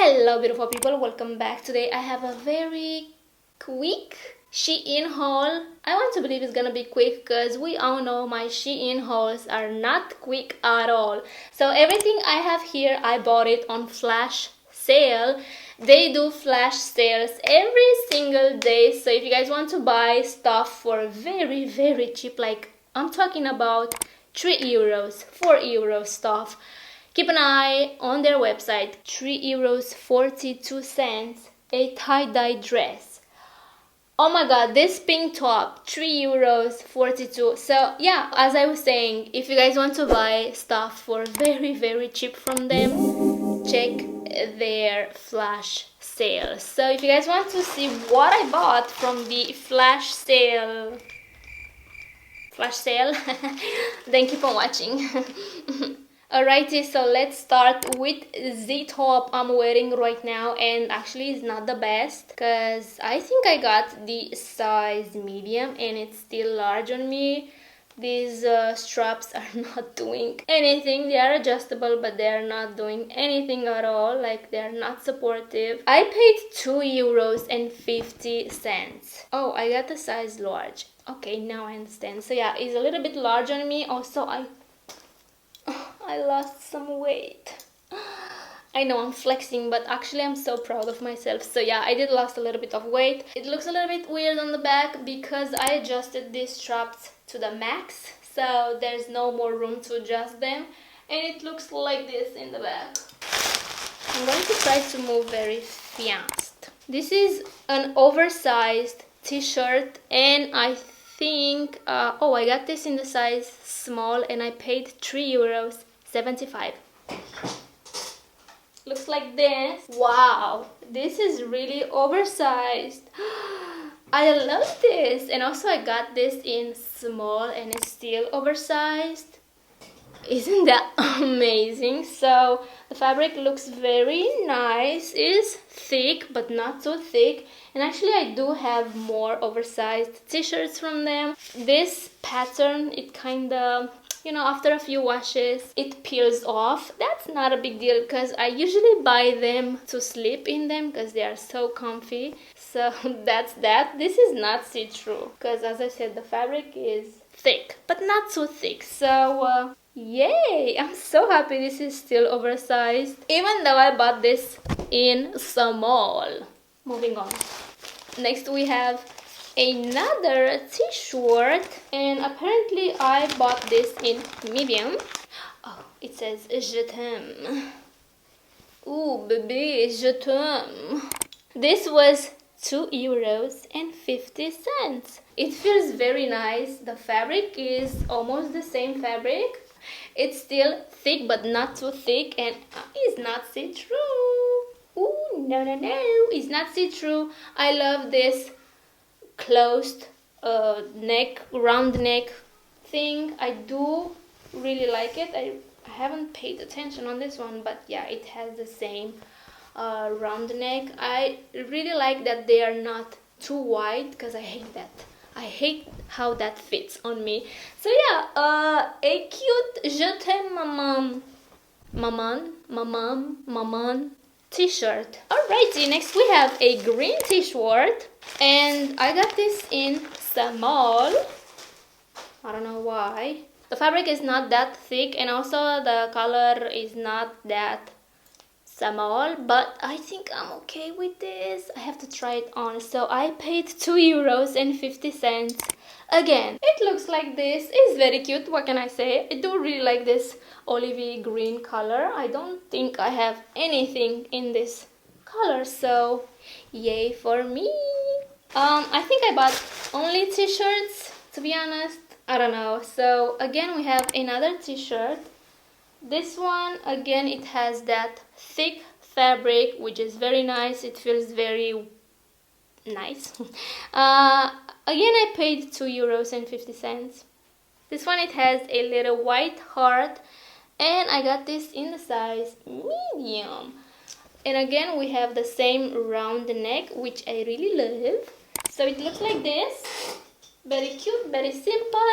Hello beautiful people, welcome back. Today I have a very quick Shein haul. I want to believe it's gonna be quick because we all know my Shein hauls are not quick at all. So everything I have here, I bought it on flash sale. They do flash sales every single day, so if you guys want to buy stuff for very cheap, like I'm talking about 3 euros, 4 euros stuff, keep an eye on their website. 3 euros 42 cents, a tie-dye dress. Oh my god, this pink top, 3 euros 42. So yeah, as I was saying, if you guys want to buy stuff for very cheap from them, check their flash sale. So if you guys want to see what I bought from the flash sale, then keep on watching. Alrighty, so let's start with the top I'm wearing right now, and actually it's not the best because I think I got the size medium and it's still large on me. These straps are not doing anything. They are adjustable, but they are not doing anything at all. Like, they are not supportive. I paid 2 euros and 50 cents. Oh, I got the size large. Okay, now I understand. So yeah, it's a little bit large on me. Also, I lost some weight. I know I'm flexing, but actually I'm so proud of myself. So yeah, I did lost a little bit of weight. It looks a little bit weird on the back because I adjusted these straps to the max, so there's no more room to adjust them, and it looks like this in the back. I'm going to try to move very fast. This is an oversized t-shirt, and I think oh, I got this in the size small and I paid 3 euros 75. Looks like this. Wow, this is really oversized. I love this. And also I got this in small and it's still oversized. Isn't that amazing? So the fabric looks very nice. It is thick but not so thick, and actually I do have more oversized t-shirts from them. This pattern, it kind of, you know, after a few washes it peels off. That's not a big deal because I usually buy them to sleep in them because they are so comfy. So that's that. This is not see-through because, as I said, the fabric is thick but not so thick. So yay! I'm so happy this is still oversized, even though I bought this in small. Moving on. Next we have another t-shirt, and apparently I bought this in medium. Oh, it says je t'aime. Ooh, baby, je t'aime. This was 2 euros and 50 cents. It feels very nice. The fabric is almost the same fabric. It's still thick but not too thick, and it's not see-through. Ooh, no, it's not see-through. I love this closed neck, round neck thing. I do really like it. I haven't paid attention on this one, but yeah, it has the same round neck. I really like that they are not too wide because I hate that. I hate how that fits on me. So yeah, a cute je t'aime maman t-shirt. Alrighty, next we have a green t-shirt, and I got this in small. I don't know why. The fabric is not that thick, and also the color is not that small, but I think I'm okay with this. I have to try it on. So I paid 2 euros and 50 cents. Again, it looks like this. It's very cute. What can I say? I do really like this olivey green color. I don't think I have anything in this color, so yay for me. I think I bought only t-shirts, to be honest. I don't know. So again, we have another t-shirt. This one, again, it has that thick fabric, which is very nice. It feels very nice. Again, I paid 2 euros and 50 cents. This one, it has a little white heart, and I got this in the size medium. And again, we have the same round neck, which I really love. So it looks like this. Very cute, very simple.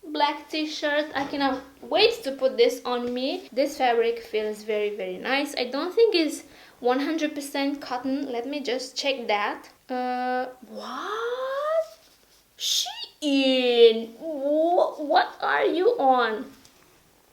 Black t-shirt. I cannot wait to put this on me. This fabric feels very, very nice. I don't think it's 100% cotton. Let me just check that. What? Shein, what are you on?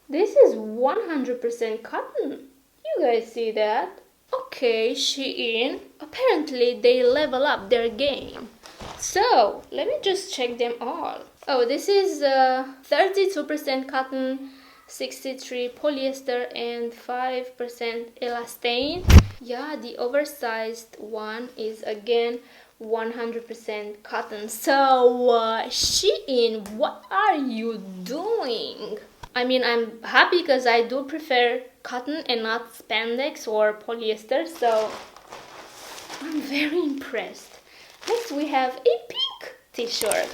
This is 100% cotton. You guys see that? Okay, Shein. Apparently they level up their game. So, let me just check them all. Oh, this is 32% cotton, 63 polyester, and 5% elastane. Yeah, the oversized one is again 100% cotton. So, Shein, what are you doing? I mean, I'm happy because I do prefer cotton and not spandex or polyester, so I'm very impressed. Next we have a pink t-shirt.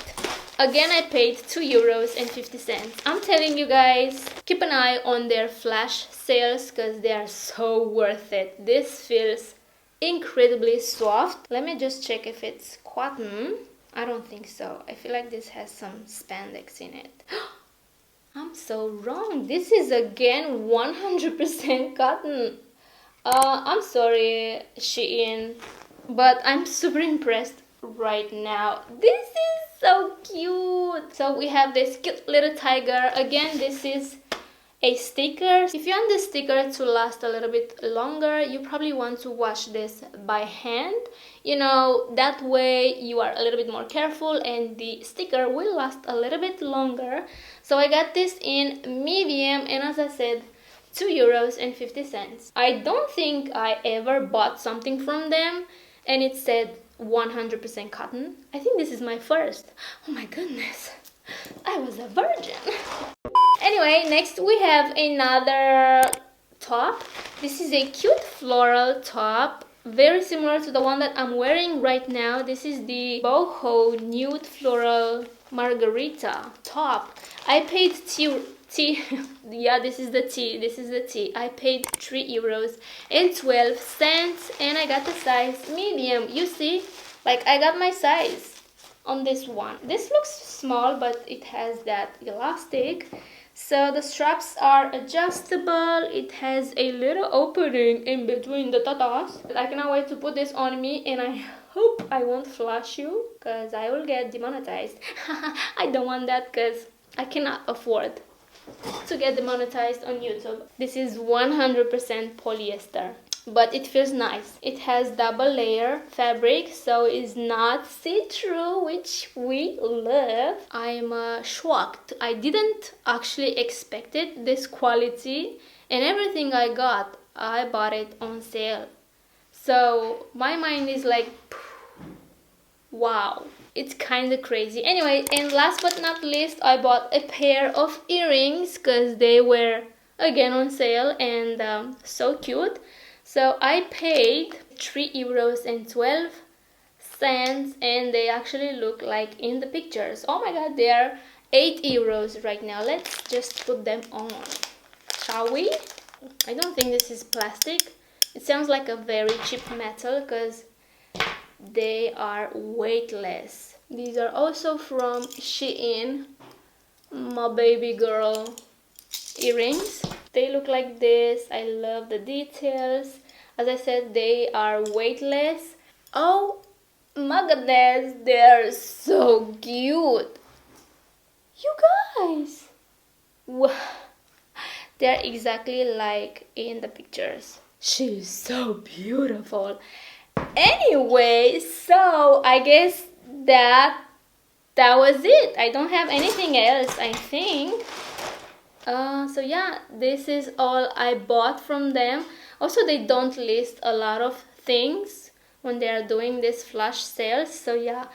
Again, I paid €2.50. I'm telling you guys, keep an eye on their flash sales because they are so worth it. This feels incredibly soft. Let me just check if it's cotton. I don't think so. I feel like this has some spandex in it. I'm so wrong. This is again 100% cotton. I'm sorry, Shein, but I'm super impressed right now. This is so cute. So we have this cute little tiger. Again, this is a sticker. If you want the sticker to last a little bit longer, you probably want to wash this by hand. You know, that way you are a little bit more careful and the sticker will last a little bit longer. So I got this in medium, and as I said, €2.50. I don't think I ever bought something from them and it said 100% cotton. I think this is my first. Oh my goodness, I was a virgin. Anyway, next we have another top. This is a cute floral top, very similar to the one that I'm wearing right now. This is the boho nude floral margarita top. I paid yeah, this is the T. I paid €3.12 and I got the size medium. You see, like I got my size on this one. This looks small, but it has that elastic. So the straps are adjustable. It has a little opening in between the tatas. I cannot wait to put this on me, and I hope I won't flash you because I will get demonetized. I don't want that because I cannot afford to get demonetized on YouTube. This is 100% polyester, but it feels nice. It has double layer fabric, so it's not see-through, which we love. I'm shocked. I didn't actually expect it, this quality, and everything I bought it on sale. So my mind is like, wow. It's kind of crazy. Anyway, and last but not least, I bought a pair of earrings because they were again on sale and so cute. So I paid €3.12 and they actually look like in the pictures. Oh my god, they are €8 right now. Let's just put them on, shall we? I don't think this is plastic. It sounds like a very cheap metal because they are weightless. These are also from Shein, my baby girl earrings. They look like this. I love the details. As I said, they are weightless. Oh my goodness, they're so cute. You guys, wow. They're exactly like in the pictures. She's so beautiful. Anyway, so I guess that was it. I don't have anything else, I think. So yeah, this is all I bought from them. Also, they don't list a lot of things when they are doing this flash sales. So yeah,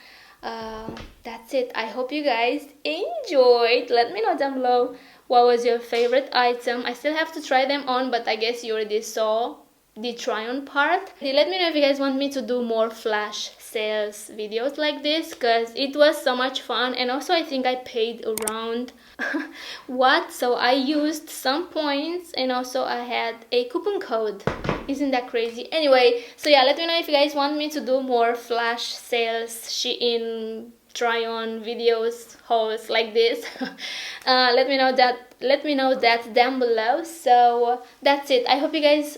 that's it. I hope you guys enjoyed. Let me know down below what was your favorite item. I still have to try them on, but I guess you already saw the try on part. Let me know if you guys want me to do more flash sales videos like this because it was so much fun. And also I think I paid around what, so I used some points and also I had a coupon code. Isn't that crazy? Anyway, so yeah, let me know if you guys want me to do more flash sales Shein try on videos, hauls like this. Let me know that down below. So that's it. I hope you guys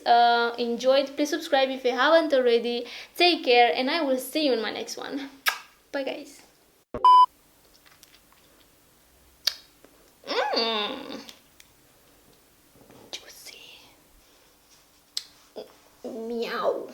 enjoyed. Please subscribe if you haven't already. Take care, and I will see you in my next one. Bye guys. Juicy. Meow.